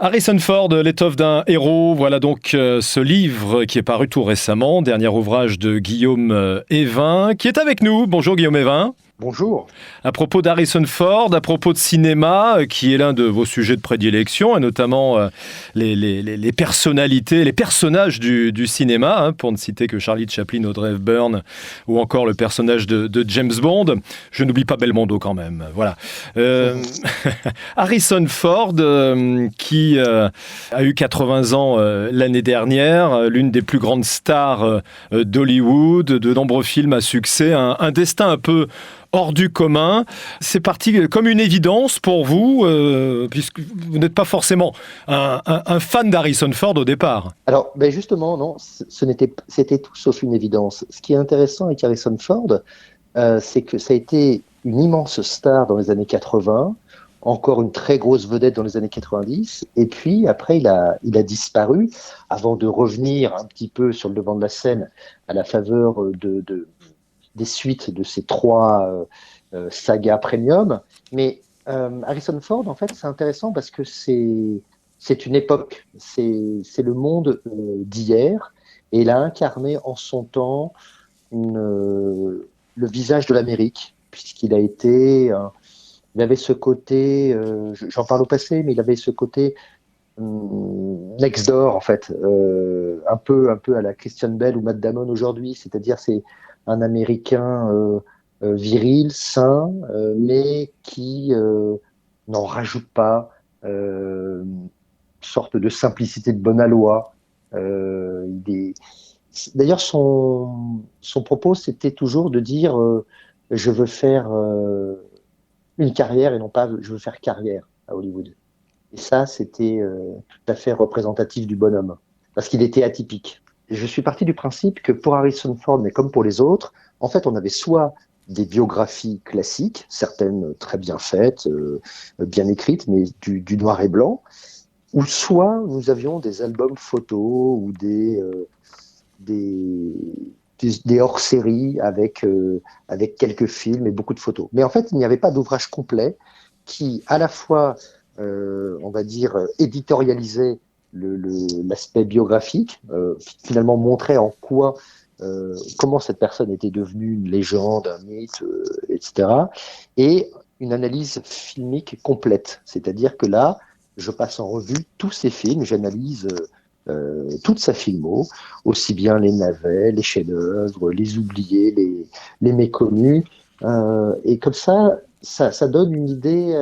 Harrison Ford, l'étoffe d'un héros, voilà donc ce livre qui est paru tout récemment, dernier ouvrage de Guillaume Évin, qui est avec nous. Bonjour Guillaume Évin. Bonjour. À propos d'Harrison Ford, à propos de cinéma, qui est l'un de vos sujets de prédilection, et notamment les personnalités, les personnages du cinéma, pour ne citer que Charlie Chaplin, Audrey Hepburn, ou encore le personnage de James Bond. Je n'oublie pas Belmondo quand même. Voilà. Harrison Ford, qui a eu 80 ans l'année dernière, l'une des plus grandes stars d'Hollywood, de nombreux films à succès, un destin un peu hors du commun. C'est parti comme une évidence pour vous, puisque vous n'êtes pas forcément un fan d'Harrison Ford au départ. Alors, justement, non, c'était tout sauf une évidence. Ce qui est intéressant avec Harrison Ford, c'est que ça a été une immense star dans les années 80, encore une très grosse vedette dans les années 90, et puis après il a disparu avant de revenir un petit peu sur le devant de la scène à la faveur des suites de ces trois sagas premium. Mais Harrison Ford, en fait, c'est intéressant parce que c'est une époque, c'est le monde d'hier, et il a incarné en son temps le visage de l'Amérique, puisqu'il a été, il avait ce côté, j'en parle au passé, mais il avait ce côté next door en fait, un peu à la Christian Bale ou Matt Damon aujourd'hui, c'est-à-dire c'est un Américain viril, sain, mais qui n'en rajoute pas, sorte de simplicité de bonne aloi. D'ailleurs, son propos, c'était toujours de dire je veux faire une carrière et non pas je veux faire carrière à Hollywood. Et ça, c'était tout à fait représentatif du bonhomme, parce qu'il était atypique. Et je suis parti du principe que pour Harrison Ford, mais comme pour les autres, en fait, on avait soit des biographies classiques, certaines très bien faites, bien écrites, mais du noir et blanc, ou soit nous avions des albums photos ou des hors-séries avec quelques films et beaucoup de photos. Mais en fait, il n'y avait pas d'ouvrage complet qui, à la fois, on va dire, éditorialisait l'aspect biographique, finalement montrait en quoi, comment cette personne était devenue une légende, un mythe, etc. Et une analyse filmique complète. C'est-à-dire que là, je passe en revue tous ces films, j'analyse toute sa filmo, aussi bien les navets, les chefs-d'œuvre, les oubliés, les méconnus, et comme ça donne une idée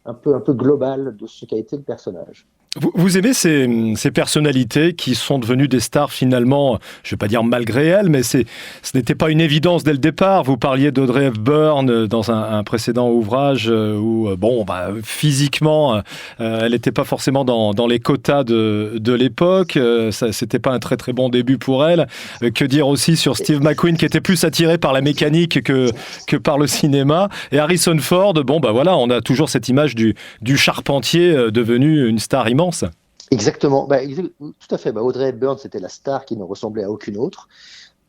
un peu globale de ce qu'a été le personnage. Vous aimez ces personnalités qui sont devenues des stars finalement, je ne vais pas dire malgré elles, mais ce n'était pas une évidence dès le départ. Vous parliez d'Audrey Hepburn dans un précédent ouvrage où, physiquement, elle n'était pas forcément dans les quotas de l'époque. C'était pas un très très bon début pour elle. Que dire aussi sur Steve McQueen qui était plus attiré par la mécanique que par le cinéma. Et Harrison Ford, on a toujours cette image du charpentier devenu une star immense. Exactement, tout à fait. Audrey Hepburn, c'était la star qui ne ressemblait à aucune autre.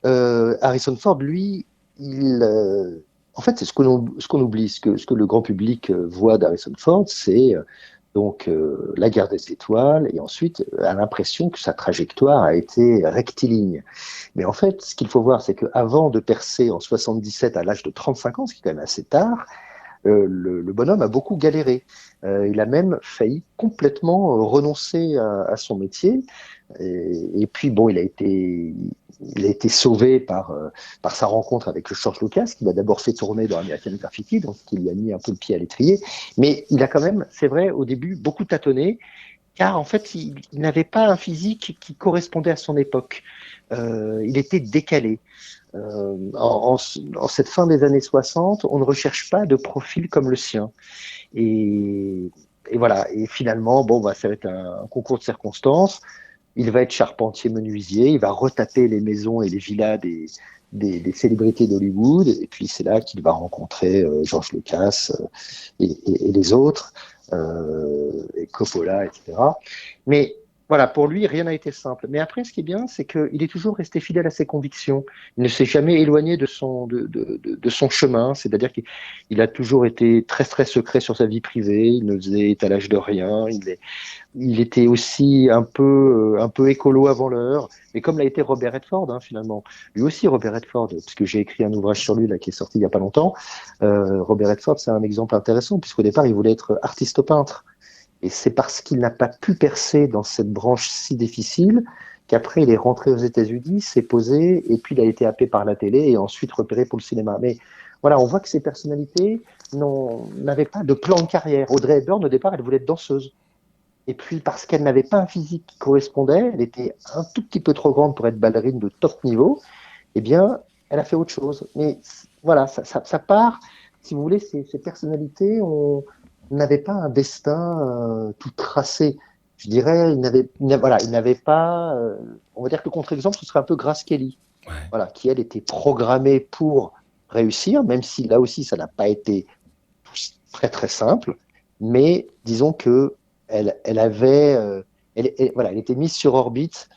Harrison Ford, lui, en fait, c'est ce qu'on oublie, ce que le grand public voit d'Harrison Ford, c'est la guerre des étoiles, et ensuite a l'impression que sa trajectoire a été rectiligne. Mais en fait, ce qu'il faut voir, c'est qu'avant de percer en 77 à l'âge de 35 ans, ce qui est quand même assez tard, le bonhomme a beaucoup galéré. Il a même failli complètement renoncer à son métier. Et puis, il a été sauvé par sa rencontre avec George Lucas, qui l'a d'abord fait tourner dans American Graffiti, donc qui lui a mis un peu le pied à l'étrier. Mais il a quand même, c'est vrai, au début, beaucoup tâtonné, car en fait, il n'avait pas un physique qui correspondait à son époque. Il était décalé. En cette fin des années 60, on ne recherche pas de profil comme le sien. Et voilà. Et finalement, ça va être un concours de circonstances. Il va être charpentier menuisier. Il va retaper les maisons et les villas des célébrités d'Hollywood. Et puis, c'est là qu'il va rencontrer George Lucas et les autres, et Coppola, etc. Mais Voilà, pour lui, rien n'a été simple. Mais après, ce qui est bien, c'est qu'il est toujours resté fidèle à ses convictions. Il ne s'est jamais éloigné de son chemin. C'est-à-dire qu'il a toujours été très, très secret sur sa vie privée. Il ne faisait étalage de rien. Il était aussi un peu écolo avant l'heure. Mais comme l'a été Robert Redford, hein, finalement. Lui aussi, Robert Redford, puisque j'ai écrit un ouvrage sur lui, là, qui est sorti il n'y a pas longtemps. Robert Redford, c'est un exemple intéressant, puisqu'au départ, il voulait être artiste peintre. Et c'est parce qu'il n'a pas pu percer dans cette branche si difficile qu'après il est rentré aux États-Unis, s'est posé, et puis il a été happé par la télé et ensuite repéré pour le cinéma. Mais voilà, on voit que ces personnalités n'avaient pas de plan de carrière. Audrey Hepburn, au départ, elle voulait être danseuse. Et puis parce qu'elle n'avait pas un physique qui correspondait, elle était un tout petit peu trop grande pour être ballerine de top niveau, eh bien, elle a fait autre chose. Mais voilà, ça part, si vous voulez, ces personnalités n'avaient pas un destin tout tracé. Je dirais, voilà, ils n'avaient pas. On va dire que le contre-exemple, ce serait un peu Grace Kelly, Ouais. voilà, qui elle était programmée pour réussir, même si là aussi ça n'a pas été très très simple. Mais disons que elle avait, voilà, elle était mise sur orbite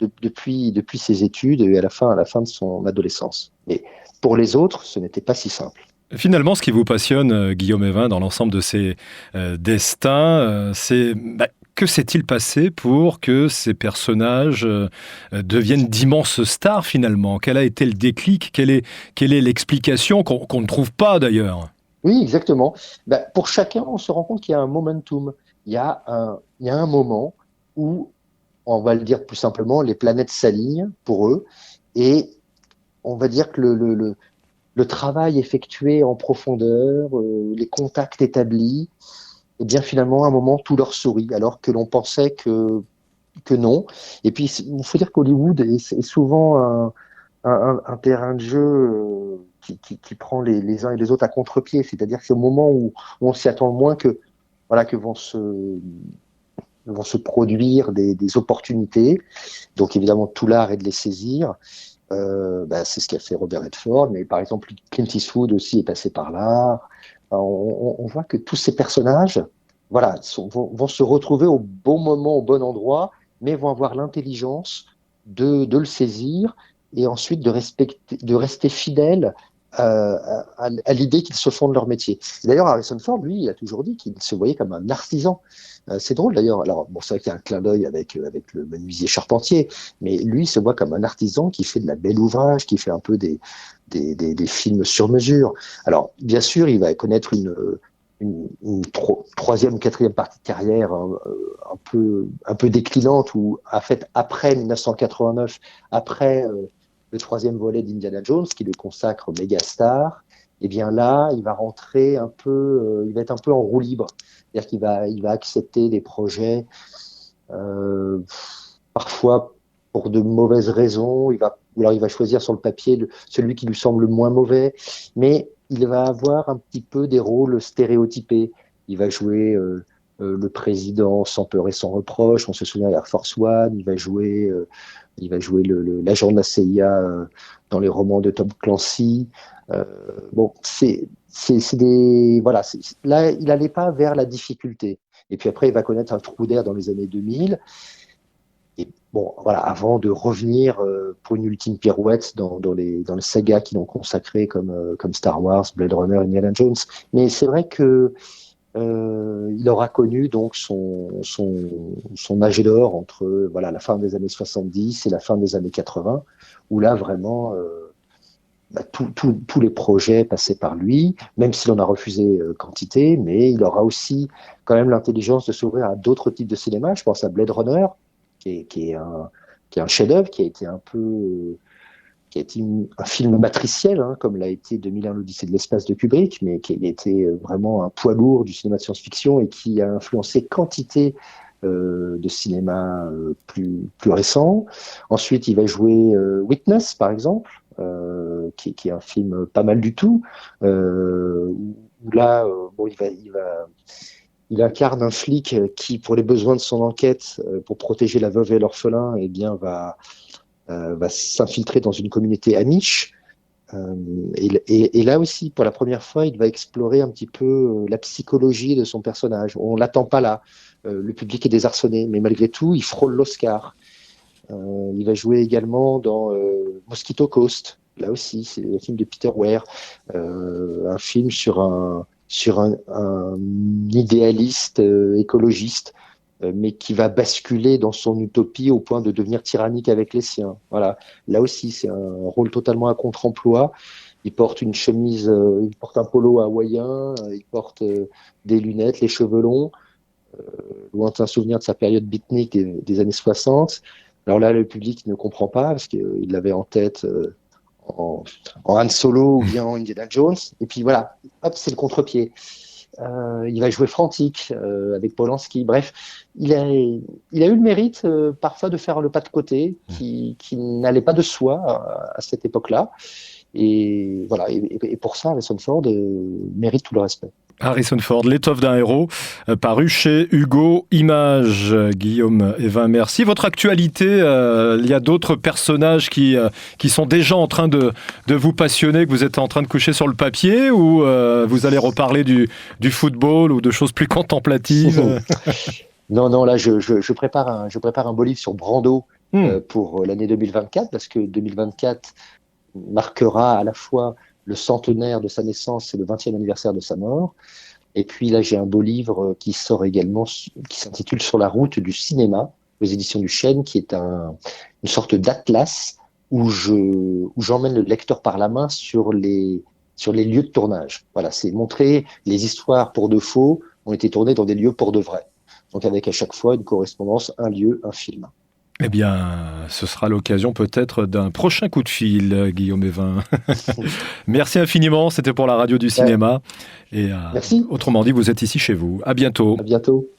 depuis ses études et à la fin de son adolescence. Mais pour les autres, ce n'était pas si simple. Finalement, ce qui vous passionne, Guillaume Evin, dans l'ensemble de ces destins, c'est que s'est-il passé pour que ces personnages deviennent d'immenses stars finalement? Quel a été le déclic? Quelle est l'explication qu'on ne trouve pas d'ailleurs? Oui, exactement. Ben, pour chacun, on se rend compte qu'il y a un momentum. Il y a un moment où, on va le dire plus simplement, les planètes s'alignent pour eux et on va dire que le travail effectué en profondeur, les contacts établis, et bien finalement, à un moment, tout leur sourit, alors que l'on pensait que non. Et puis, il faut dire qu'Hollywood est souvent un terrain de jeu qui prend les uns et les autres à contre-pied. C'est-à-dire que c'est au moment où on s'y attend le moins que, voilà, que vont se produire des opportunités. Donc évidemment, tout l'art est de les saisir. C'est ce qu'a fait Robert Redford, mais par exemple, Clint Eastwood aussi est passé par là. On voit que tous ces personnages, voilà, vont se retrouver au bon moment, au bon endroit, mais vont avoir l'intelligence de le saisir et ensuite de rester fidèles à l'idée qu'ils se font de leur métier. D'ailleurs, Harrison Ford, lui, il a toujours dit qu'il se voyait comme un artisan. C'est drôle d'ailleurs. Alors, bon, c'est vrai qu'il y a un clin d'œil avec le menuisier charpentier, mais lui, il se voit comme un artisan qui fait de la belle ouvrage, qui fait un peu des films sur mesure. Alors, bien sûr, il va connaître troisième ou quatrième partie de carrière un peu déclinante, ou en fait, après 1989, après le troisième volet d'Indiana Jones, qui le consacre méga star, et bien là, il va rentrer un peu, il va être un peu en roue libre. C'est-à-dire il va accepter des projets, euh, parfois pour de mauvaises raisons. Ou alors il va choisir sur le papier celui qui lui semble le moins mauvais, mais il va avoir un petit peu des rôles stéréotypés. Il va jouer le président sans peur et sans reproche. On se souvient d'Air Force One. Il va jouer l'agent de la CIA dans les romans de Tom Clancy. Bon, c'est des voilà. Là, il n'allait pas vers la difficulté. Et puis après, il va connaître un trou d'air dans les années 2000. Et bon, voilà, avant de revenir pour une ultime pirouette dans les sagas qui l'ont consacré comme Star Wars, Blade Runner, Indiana Jones. Mais c'est vrai que il aura connu donc son âge d'or entre voilà la fin des années 70 et la fin des années 80, où là vraiment tous les projets passaient par lui, même s'il en a refusé quantité, mais il aura aussi quand même l'intelligence de s'ouvrir à d'autres types de cinéma. Je pense à Blade Runner, qui est un chef-d'œuvre, qui a été un film matriciel, hein, comme l'a été 2001 l'Odyssée de l'espace de Kubrick, mais qui a été vraiment un poids lourd du cinéma de science-fiction et qui a influencé quantité de cinéma plus récent. Ensuite, il va jouer Witness, par exemple, qui est un film pas mal du tout, où là, bon, il incarne un flic qui, pour les besoins de son enquête, pour protéger la veuve et l'orphelin, eh bien, va s'infiltrer dans une communauté amish. Et là aussi, pour la première fois, il va explorer un petit peu la psychologie de son personnage. On l'attend pas là. le public est désarçonné, mais malgré tout, il frôle l'Oscar. Il va jouer également dans Mosquito Coast. Là aussi, c'est le film de Peter Weir, un film sur un idéaliste écologiste, mais qui va basculer dans son utopie au point de devenir tyrannique avec les siens. Voilà. Là aussi, c'est un rôle totalement à contre-emploi. Il porte une chemise, il porte un polo hawaïen, il porte des lunettes, les cheveux longs. Lointain souvenir de sa période beatnik des années 60. Alors là, le public ne comprend pas parce qu'il l'avait en tête en Han Solo ou bien en Indiana Jones. Et puis voilà, hop, c'est le contre-pied. Il va jouer Frantic avec Polanski. Bref, il a eu le mérite parfois de faire le pas de côté qui n'allait pas de soi à cette époque-là. Et voilà, et pour ça, Harrison Ford mérite tout le respect. Harrison Ford, l'étoffe d'un héros, paru chez Hugo Images. Guillaume Evin, merci. Votre actualité, il y a d'autres personnages qui sont déjà en train de vous passionner, que vous êtes en train de coucher sur le papier, ou vous allez reparler du football ou de choses plus contemplatives? Non, là, je prépare un beau livre sur Brando pour l'année 2024, parce que 2024 marquera à la fois le centenaire de sa naissance et le 20e anniversaire de sa mort. Et puis là, j'ai un beau livre qui sort également, qui s'intitule Sur la route du cinéma, aux éditions du Chêne, qui est une sorte d'atlas où j'emmène le lecteur par la main sur les lieux de tournage. Voilà, c'est montrer les histoires pour de faux ont été tournées dans des lieux pour de vrai. Donc avec à chaque fois une correspondance, un lieu, un film. Eh bien, ce sera l'occasion peut-être d'un prochain coup de fil, Guillaume Evin. Merci infiniment, c'était pour la radio du cinéma. Et merci. Autrement dit, vous êtes ici chez vous. À bientôt. À bientôt.